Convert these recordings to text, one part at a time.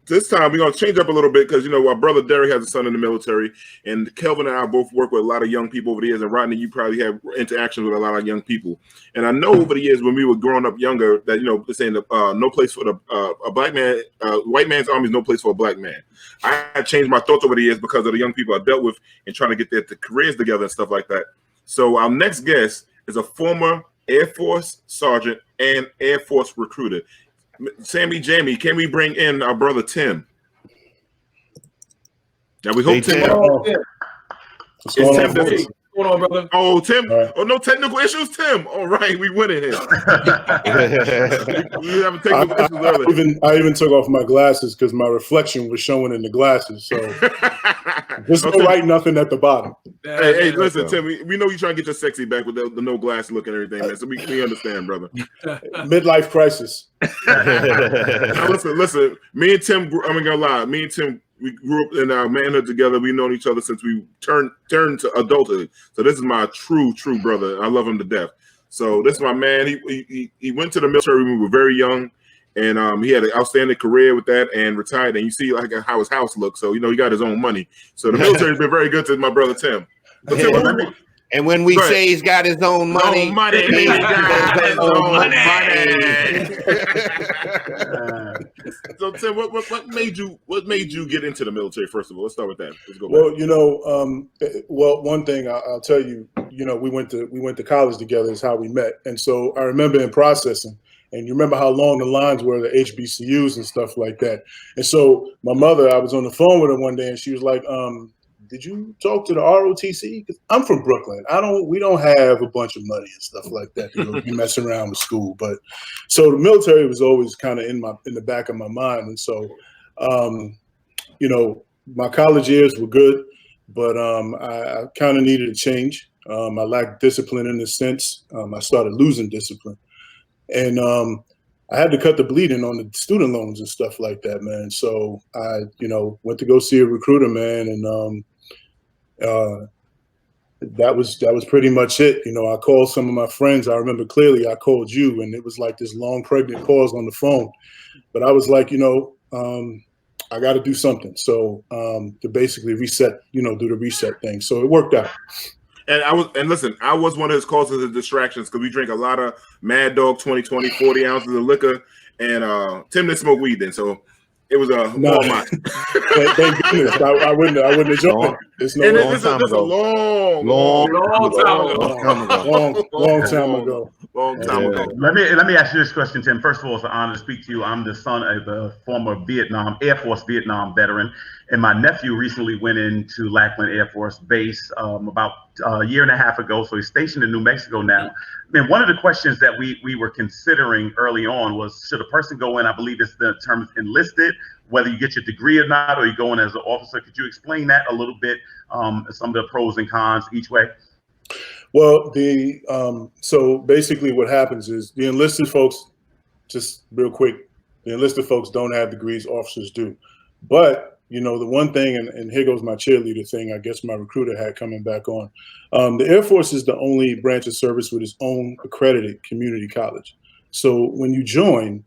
this time we're gonna change up a little bit because our brother Derek has a son in the military, and Kelvin and I both work with a lot of young people over the years. And Rodney, you probably have interactions with a lot of young people. And I know over the years when we were growing up younger that saying no place for a black man, white man's army is no place for a black man. I had changed my thoughts over the years because of the young people I dealt with and trying to get their careers together and stuff like that. So our next guest is a former Air Force sergeant and Air Force recruiter. Sammy Jamie, can we bring in our brother Tim? Now we hope Tim. What's going on, What's going on, brother? Oh, Tim. Right. Oh, no technical issues, Tim. All right, we winning here. we have technical issues earlier. I even took off my glasses because my reflection was showing in the glasses. So there's no writing nothing at the bottom. Hey, listen, Tim. We know you trying to get your sexy back with the no glass look and everything, man. So we understand, brother. Midlife crisis. Now, listen. Me and Tim. I'm gonna lie. Me and Tim. We grew up in our manhood together. We've known each other since we turned to adulthood. So this is my true brother. I love him to death. So this is my man. He went to the military when we were very young, and he had an outstanding career with that and retired. And you see like how his house looks. So he got his own money. So the military's been very good to my brother Tim. But Tim, and when we say he's got his own money, he got his own money. So Tim, what made you get into the military? First of all, let's start with that. Let's go back. Well, one thing I'll tell you, we went to college together is how we met, and so I remember in processing, and you remember how long the lines were, the HBCUs and stuff like that. And so my mother, I was on the phone with her one day, and she was like, did you talk to the ROTC? Because I'm from Brooklyn. We don't have a bunch of money and stuff like that to be messing around with school. But so the military was always kind of in the back of my mind. And so, my college years were good, but I kind of needed a change. I lacked discipline in a sense. I started losing discipline, and I had to cut the bleeding on the student loans and stuff like that, man. So I, went to go see a recruiter, man, and that was pretty much it. I called some of my friends. I remember clearly I called you, and it was like this long pregnant pause on the phone. But I was like, I got to do something. So to basically reset, do the reset thing. So it worked out. And I was one of his causes of distractions because we drink a lot of Mad Dog 20, 40 ounces of liquor, and Tim didn't smoke weed then, so it was a Walmart. Thank goodness. I wouldn't have joined. This is a long time ago. Let me ask you this question, Tim. First of all, it's an honor to speak to you. I'm the son of a former Air Force Vietnam veteran, and my nephew recently went into Lackland Air Force Base about a year and a half ago. So he's stationed in New Mexico now. And one of the questions that we were considering early on was, should a person go in, I believe it's the term enlisted, whether you get your degree or not, or you go in as an officer. Could you explain that a little bit, some of the pros and cons each way? Well, so basically what happens is the enlisted folks, just real quick, the enlisted folks don't have degrees, officers do. But the one thing, and here goes my cheerleader thing, I guess my recruiter had coming back on. The Air Force is the only branch of service with its own accredited community college. So when you join,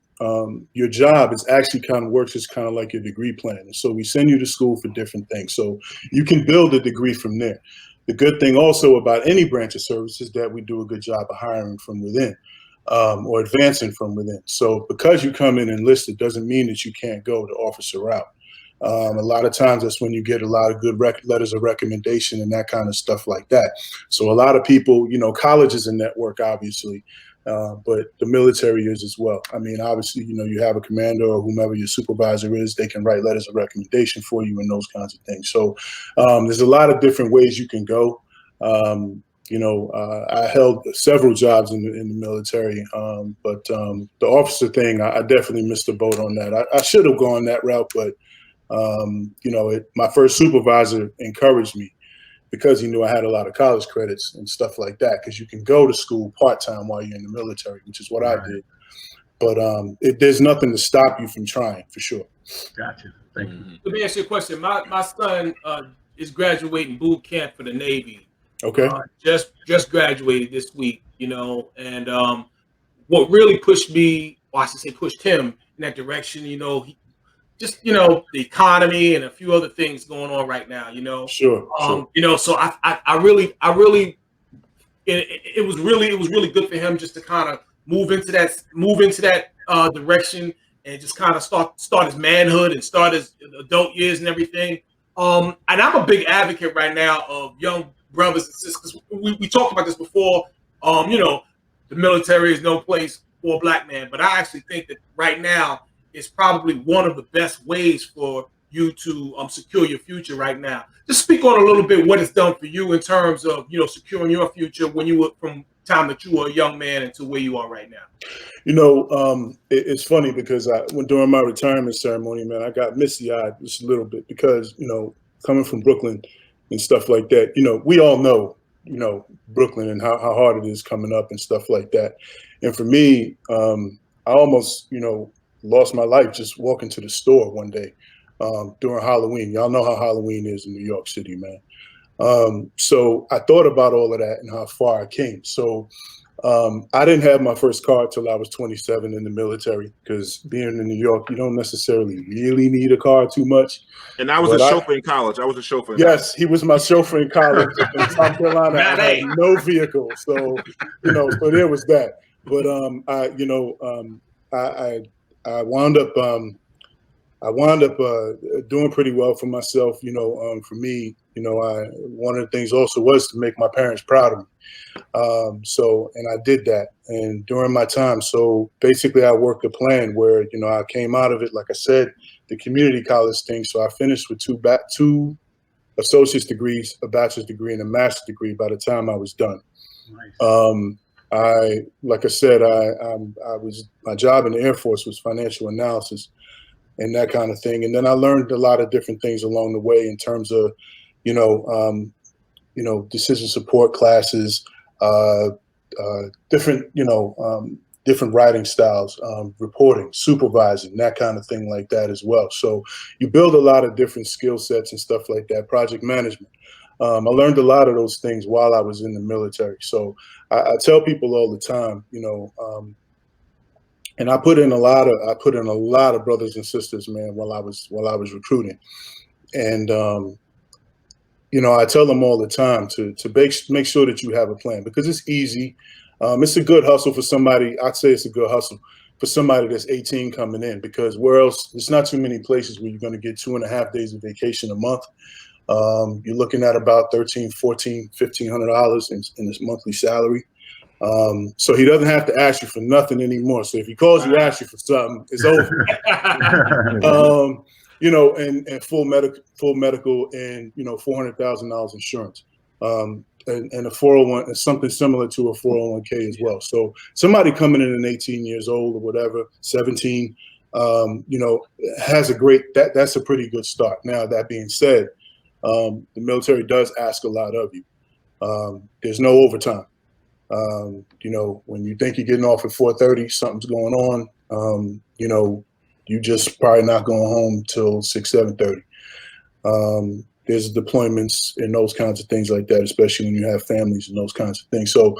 your job is actually works as kind of like your degree plan. So we send you to school for different things. So you can build a degree from there. The good thing also about any branch of service is that we do a good job of hiring from within, or advancing from within. So because you come in enlisted doesn't mean that you can't go the officer route. A lot of times that's when you get a lot of good letters of recommendation and that kind of stuff like that. So a lot of people, college is a network, obviously, but the military is as well. I mean, obviously, you have a commander or whomever your supervisor is, they can write letters of recommendation for you and those kinds of things. So there's a lot of different ways you can go. I held several jobs in the military, but the officer thing, I definitely missed the boat on that. I should have gone that route, but my first supervisor encouraged me because he knew I had a lot of college credits and stuff like that, because you can go to school part-time while you're in the military, which is what I did. But there's nothing to stop you from trying, for sure. Gotcha. Thank you. Let me ask you a question. My son is graduating boot camp for the Navy. Okay. Just graduated this week, and what really pushed me, or I should say pushed him in that direction, just the economy and a few other things going on right now. Sure. So I really it was really good for him just to kind of move into that direction and just kind of start his manhood and start his adult years and everything. And I'm a big advocate right now of young brothers and sisters. We talked about this before. The military is no place for a black man, but I actually think that right now it's probably one of the best ways for you to secure your future right now. Just speak on a little bit what it's done for you in terms of securing your future when you were from time that you were a young man into where you are right now. It's funny because during my retirement ceremony, man, I got misty-eyed just a little bit because coming from Brooklyn and stuff like that, we all know Brooklyn and how hard it is coming up and stuff like that. And for me, I almost lost my life just walking to the store one day during Halloween. Y'all know how Halloween is in New York City, man. So I thought about all of that and how far I came. So I didn't have my first car till I was 27 in the military because being in New York, you don't necessarily really need a car too much. And I was a chauffeur in college. Yes, he was my chauffeur in college in South Carolina. I had no vehicle, so so there was that. But I wound up doing pretty well for myself. For me, one of the things also was to make my parents proud of me. And I did that. And during my time, so basically I worked a plan where, I came out of it, like I said, the community college thing. So I finished with two associate's degrees, a bachelor's degree, and a master's degree by the time I was done. Nice. Like I said, my job in the Air Force was financial analysis and that kind of thing. And then I learned a lot of different things along the way in terms of, decision support classes, different writing styles, reporting, supervising, that kind of thing like that as well. So you build a lot of different skill sets and stuff like that, project management. I learned a lot of those things while I was in the military. So I tell people all the time, and I put in a lot of brothers and sisters, man, while I was recruiting. And I tell them all the time to make sure that you have a plan because it's easy. It's a good hustle for somebody. I'd say it's a good hustle for somebody that's 18 coming in because where else? There's not too many places where you're going to get 2.5 days of vacation a month. You're looking at about $1,300, $1,400, $1,500 in this monthly salary. So he doesn't have to ask you for nothing anymore. So if he calls you, ask you for something, it's over. And full medical and $400,000 insurance, and a 401 and something similar to a 401k as well. So somebody coming in at 18 years old or whatever, 17, has a great that's a pretty good start. Now that being said, the military does ask a lot of you. There's no overtime. When you think you're getting off at 4:30, something's going on. You just probably not going home till 6, 7:30. There's deployments and those kinds of things like that, especially when you have families and those kinds of things. So,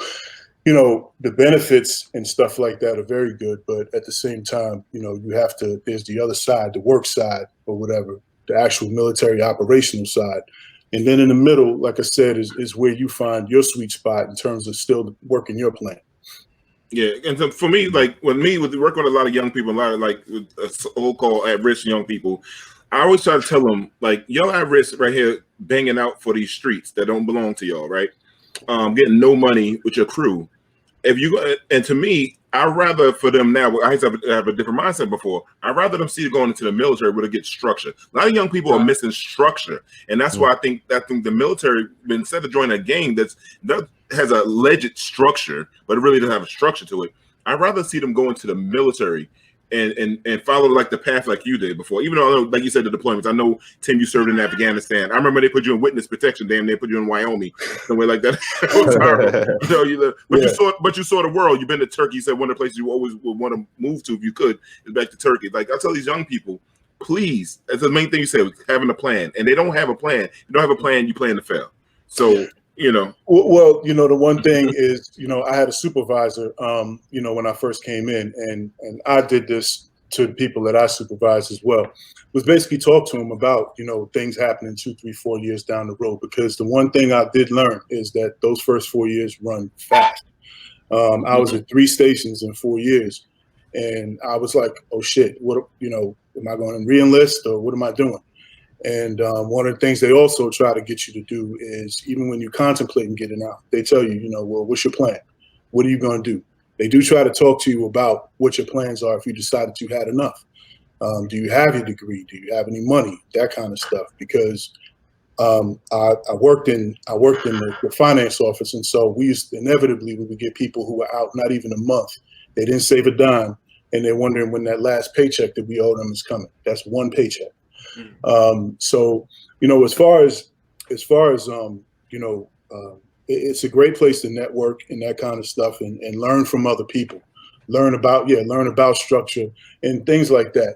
the benefits and stuff like that are very good, but at the same time, there's the other side, the work side or whatever, the actual military operational side. And then in the middle, like I said, is where you find your sweet spot in terms of still working your plan. Yeah, and so for me, like with working with a lot of young people, a lot of with so-called at-risk young people, I always try to tell them, like, y'all at risk right here, banging out for these streets that don't belong to y'all, right? Getting no money with your crew. And to me, I'd rather for them now, I used to have a different mindset before. I'd rather them see going into the military where they get structure. A lot of young people are missing structure. And that's why I think the military, instead of joining a gang that has a alleged structure, but it really doesn't have a structure to it, I'd rather see them go into the military and follow like the path like you did before. Even though, like you said, the deployments. I know, Tim, you served in Afghanistan. I remember they put you in witness protection. Damn, they put you in Wyoming, somewhere like that. It was horrible. You saw the world. You've been to Turkey. You said one of the places you always would want to move to if you could is back to Turkey. Like I tell these young people, please. That's the main thing you said, having a plan, and they don't have a plan. You don't have a plan. You plan to fail. So. Well, the one thing is, I had a supervisor, when I first came in, and I did this to the people that I supervise as well, was basically talk to them about, things happening 2, 3, 4 years down the road. Because the one thing I did learn is that those first 4 years run fast. I was at 3 stations in 4 years, and I was like, oh shit, what, am I going to re-enlist or what am I doing? And one of the things they also try to get you to do is, even when you're contemplating getting out, they tell you, well, what's your plan? What are you going to do? They do try to talk to you about what your plans are if you decided you had enough. Do you have your degree? Do you have any money? That kind of stuff. Because I worked in the finance office, and so we would get people who were out not even a month. They didn't save a dime, and they're wondering when that last paycheck that we owe them is coming. That's one paycheck. So, as far as it's a great place to network and that kind of stuff, and learn from other people, learn about structure and things like that.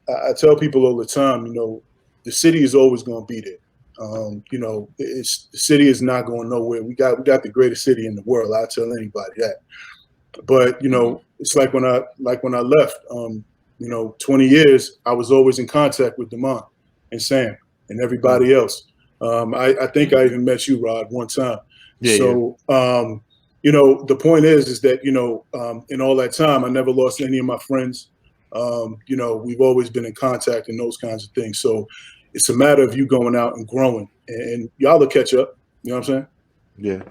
I tell people all the time, the city is always going to be there. The city is not going nowhere. We got the greatest city in the world. I tell anybody that. But it's like when I left. 20 years, I was always in contact with Damon and Sam and everybody else. I think I even met you, Rod, one time. Yeah, so, the point is that, in all that time, I never lost any of my friends. We've always been in contact and those kinds of things. So it's a matter of you going out and growing, and y'all will catch up. You know what I'm saying?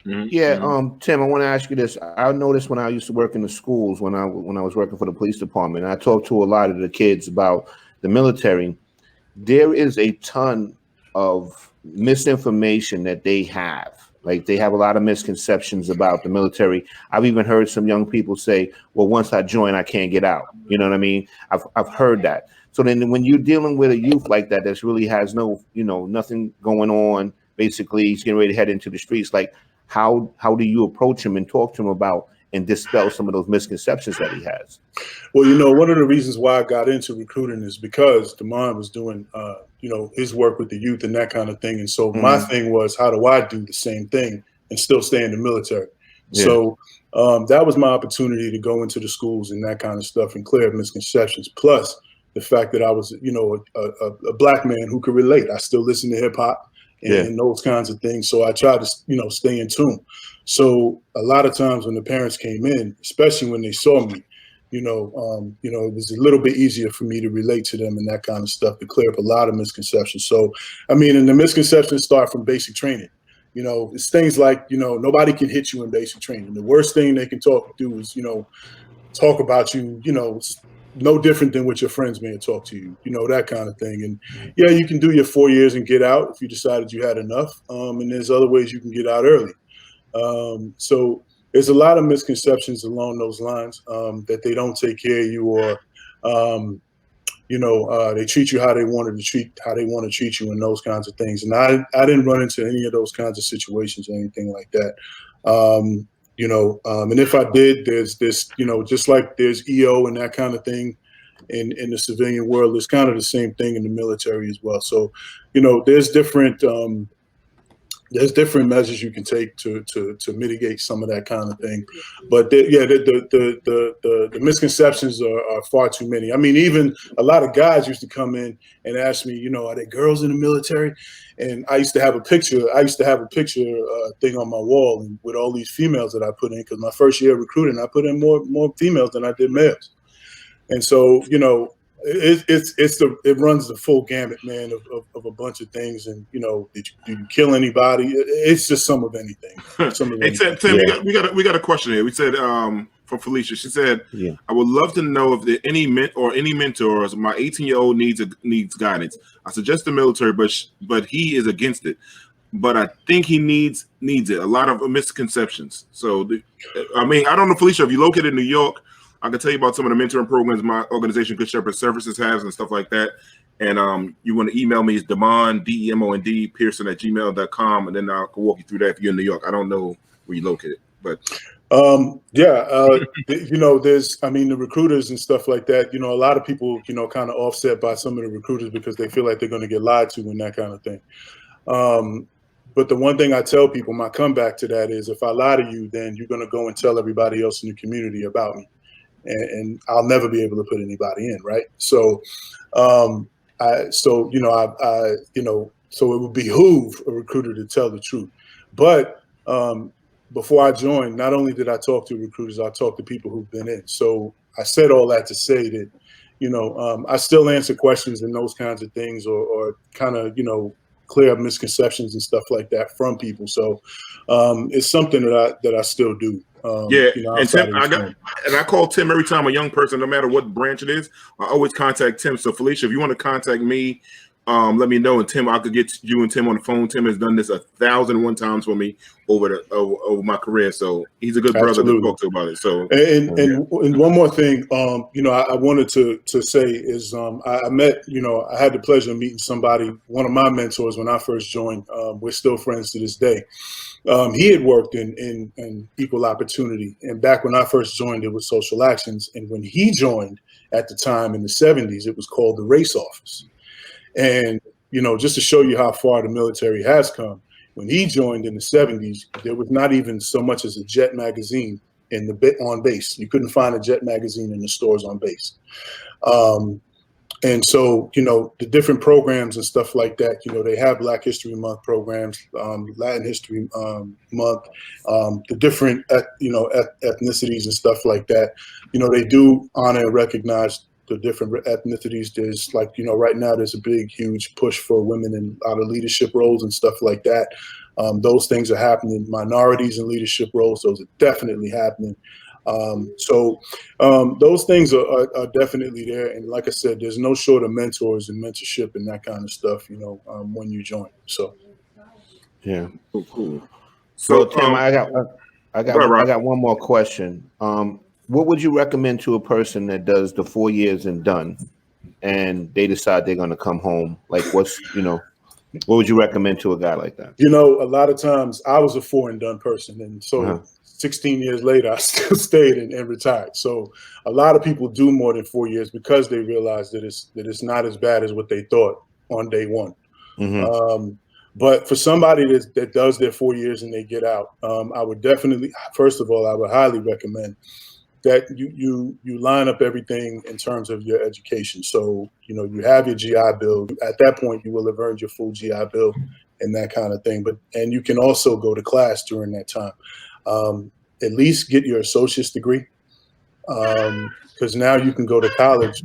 Yeah. Tim, I want to ask you this. I noticed when I used to work in the schools, when I was working for the police department, I talked to a lot of the kids about the military. There is a ton of misinformation that they have. Like, they have a lot of misconceptions about the military. I've even heard some young people say, well, once I join, I can't get out. You know what I mean? I've heard that. So then when you're dealing with a youth like that, that really has nothing going on, basically he's getting ready to head into the streets, like, how do you approach him and talk to him about and dispel some of those misconceptions that he has? Well, one of the reasons why I got into recruiting is because Damon was doing, his work with the youth and that kind of thing. And so my thing was, how do I do the same thing and still stay in the military? Yeah. So that was my opportunity to go into the schools and that kind of stuff and clear up misconceptions. Plus the fact that I was, a black man who could relate. I still listen to hip hop and those kinds of things. So I tried to, stay in tune. So a lot of times when the parents came in, especially when they saw me, it was a little bit easier for me to relate to them and that kind of stuff, to clear up a lot of misconceptions. So, and the misconceptions start from basic training. It's things like, nobody can hit you in basic training. The worst thing they can do is, talk about you, no different than what your friends may have talked to you, that kind of thing. And yeah, you can do your 4 years and get out if you decided you had enough. And there's other ways you can get out early. So there's a lot of misconceptions along those lines, that they don't take care of you, or, they treat you how they want to treat you, and those kinds of things. And I didn't run into any of those kinds of situations or anything like that. And if I did, there's this, just like there's EO and that kind of thing in the civilian world, it's kind of the same thing in the military as well. So, there's different measures you can take to mitigate some of that kind of thing. But the misconceptions are far too many. I mean, even a lot of guys used to come in and ask me, are there girls in the military? And I used to have a picture thing on my wall with all these females that I put in, because my first year of recruiting, I put in more females than I did males. And so, it runs the full gamut, man, of a bunch of things. And did you kill anybody? It's just some of anything. Hey, Tim, we got a question here. We said from Felicia. She said, I would love to know if there any mentors. My 18-year-old needs guidance. I suggest the military, but he is against it. But I think he needs it. A lot of misconceptions. So I don't know, Felicia, if you're located in New York, I can tell you about some of the mentoring programs my organization, Good Shepherd Services, has and stuff like that. And you want to email me, it's Demond, DEMOND, Pearson@gmail.com, and then I can walk you through that if you're in New York. I don't know where you're located, but there's, the recruiters and stuff like that. A lot of people, kind of offset by some of the recruiters because they feel like they're going to get lied to and that kind of thing. But the one thing I tell people, my comeback to that is, if I lie to you, then you're going to go and tell everybody else in the community about me. and I'll never be able to put anybody in, right? So, so it would behoove a recruiter to tell the truth. But before I joined, not only did I talk to recruiters, I talked to people who've been in. So I said all that to say that, I still answer questions and those kinds of things, or kind of, clear up misconceptions and stuff like that from people. So it's something that I still do. And Tim, I call Tim every time a young person, no matter what branch it is. I always contact Tim. So Felicia, if you want to contact me, let me know. And Tim, I could get you and Tim on the phone. Tim has done this 1,001 times for me over my career. So he's a good brother to talk to about it. So and one more thing, I wanted to say is I met, I had the pleasure of meeting somebody, one of my mentors when I first joined. We're still friends to this day. He had worked in equal opportunity, and back when I first joined, it was Social Actions. And when he joined at the time in the 70s, it was called the Race Office. And, just to show you how far the military has come, when he joined in the 70s, there was not even so much as a Jet magazine on base. You couldn't find a Jet magazine in the stores on base. And so, the different programs and stuff like that, they have Black History Month programs, Latin History Month, the different, ethnicities and stuff like that. They do honor and recognize the different ethnicities. There's right now, there's a big, huge push for women in a lot of leadership roles and stuff like that. Those things are happening. Minorities in leadership roles, those are definitely happening. So those things are definitely there. And like I said, there's no short of mentors and mentorship and that kind of stuff, when you join. So, yeah. Cool. So Tim, I got one more question. What would you recommend to a person that does the 4 years and done, and they decide they're going to come home? Like, what would you recommend to a guy like that? A lot of times I was a 4 and done person. And so 16 years later, I still stayed and retired. So a lot of people do more than 4 years because they realize that it's not as bad as what they thought on day one. Mm-hmm. But for somebody that does their 4 years and they get out, I would definitely, first of all, I would highly recommend that you line up everything in terms of your education. So, you have your GI Bill. At that point, you will have earned your full GI Bill and that kind of thing. And you can also go to class during that time. At least get your associate's degree, because now you can go to college,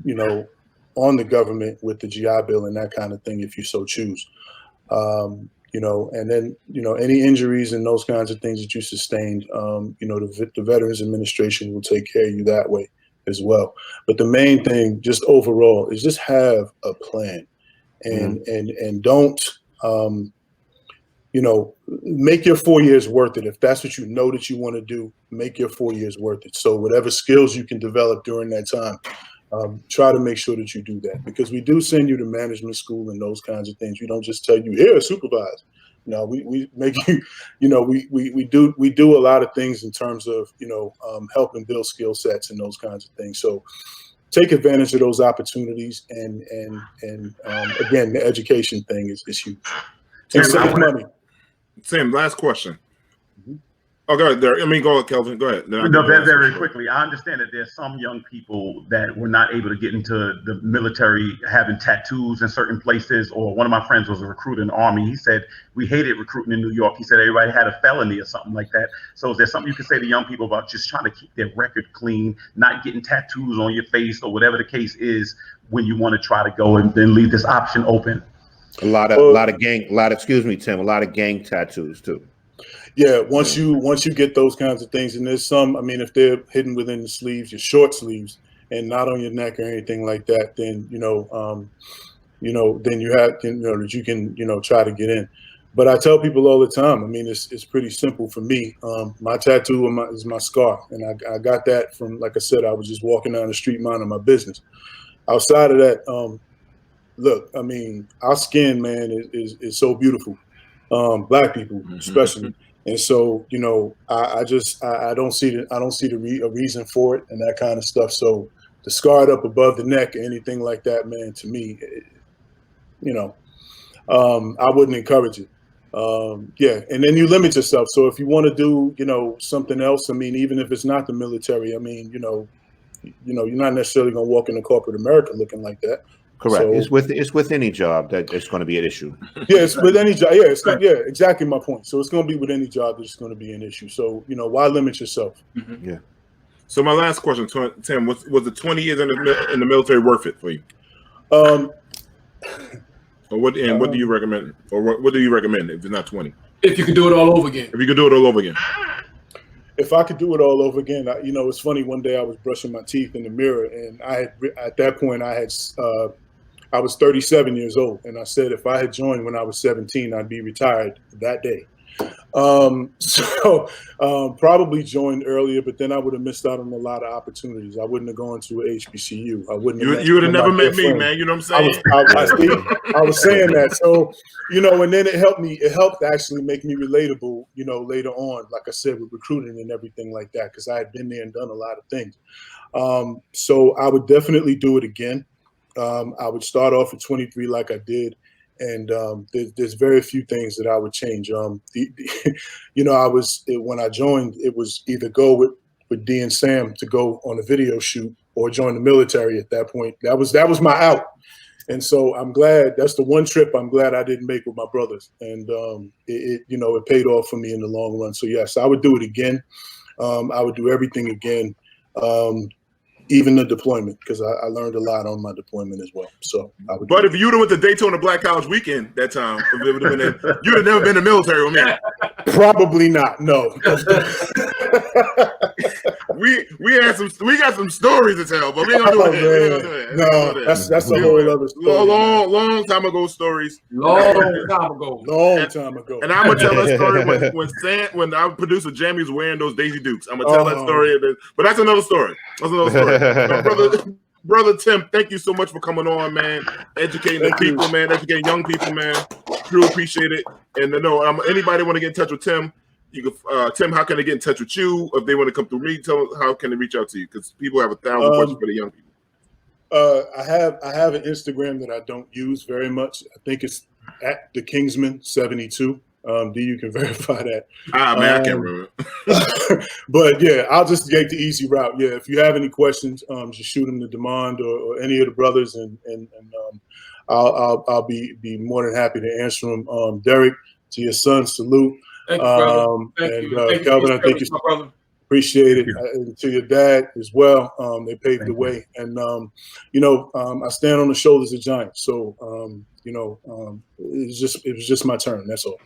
on the government with the GI Bill and that kind of thing if you so choose. And then, any injuries and those kinds of things that you sustained, the Veterans Administration will take care of you that way as well. But the main thing, just overall, is just have a plan and don't, make your 4 years worth it. If that's what you know that you want to do, make your 4 years worth it. So whatever skills you can develop during that time, try to make sure that you do that, because we do send you to management school and those kinds of things. We don't just tell you, here, supervise. No, we make you, we do a lot of things in terms of, helping build skill sets and those kinds of things. So take advantage of those opportunities. And again, the education thing is huge. And save money. Sam, last question. Oh, go ahead, there. Go ahead, Kelvin. Go ahead. No, very quickly. I understand that there's some young people that were not able to get into the military having tattoos in certain places. Or one of my friends was a recruiter in the Army. He said, we hated recruiting in New York. He said everybody had a felony or something like that. So is there something you can say to young people about just trying to keep their record clean, not getting tattoos on your face or whatever the case is when you want to try to go and then leave this option open? A lot of gang tattoos too. Yeah, once you get those kinds of things, and there's some, if they're hidden within the sleeves, your short sleeves, and not on your neck or anything like that, then then you have that you can try to get in. But I tell people all the time, it's pretty simple for me. My tattoo is my scar, and I got that from, like I said, I was just walking down the street minding my business. Outside of that, look, our skin, man, is so beautiful. Black people, especially. And so, I don't see a reason for it and that kind of stuff. So the scarred up above the neck or anything like that, man, to me, I wouldn't encourage it. And then you limit yourself. So if you want to do, something else, even if it's not the military, you're not necessarily going to walk into corporate America looking like that. Correct. So, it's with any job that it's going to be an issue. Yeah, it's with any job. Yeah, exactly my point. So it's going to be with any job that it's going to be an issue. So why limit yourself? Mm-hmm. Yeah. So my last question, Tim, was the 20 years in the military worth it for you? What do you recommend, or what do you recommend if it's not 20? If you could do it all over again. If you could do it all over again. If I could do it all over again, it's funny. One day I was brushing my teeth in the mirror, and at that point I was 37 years old, and I said if I had joined when I was 17, I'd be retired that day. Probably joined earlier, but then I would have missed out on a lot of opportunities. I wouldn't have gone to a HBCU. I wouldn't. You would have never met me, man. You know what I'm saying? I was saying that. So, and then it helped me. It helped actually make me relatable. Later on, like I said, with recruiting and everything like that, because I had been there and done a lot of things. So I would definitely do it again. I would start off at 23 like I did. And there's very few things that I would change. When I joined, it was either go with D and Sam to go on a video shoot or join the military at that point. That was my out. And so I'm glad that's the one trip I'm glad I didn't make with my brothers. And it paid off for me in the long run. So yes, I would do it again. I would do everything again. Even the deployment, because I learned a lot on my deployment as well. So, but if you'd have went to Daytona Black College Weekend that time, you'd have never been in the military with me. Probably not. No. we got some stories to tell, but we ain't gonna do it. No, that's a whole other story. Long time ago stories. Long time ago. And I'm gonna tell that story when our producer Jamie was wearing those Daisy Dukes. I'm gonna tell that story, but that's another story. Brother Tim, thank you so much for coming on, man. Educating the people, man. Educating young people, man. Truly appreciate it. And anybody want to get in touch with Tim, you can. Tim, how can they get in touch with you? If they want to come through me, tell them how can they reach out to you? Because people have 1,000 questions for the young people. I have an Instagram that I don't use very much. I think it's at the Kingsman 72. D, you can verify that. Man, I can't remember. But yeah, I'll just take the easy route. Yeah, if you have any questions, just shoot them to Demond or any of the brothers, and I'll be more than happy to answer them. Derek, to your son, salute. Thank you, brother. Thank you. Calvin, I think you appreciate it. And to your dad as well. They paved the way, and I stand on the shoulders of giants. So it was just my turn. That's all.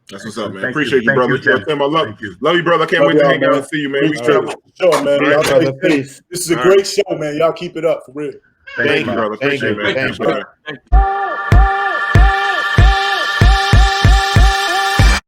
That's what's up, man. Appreciate you, brother. Tim, I love you, brother. I can't wait to hang out and see you, man. We travel. Sure, man. This is a great show, man. Y'all keep it up for real. Thank you, brother. Appreciate it, man.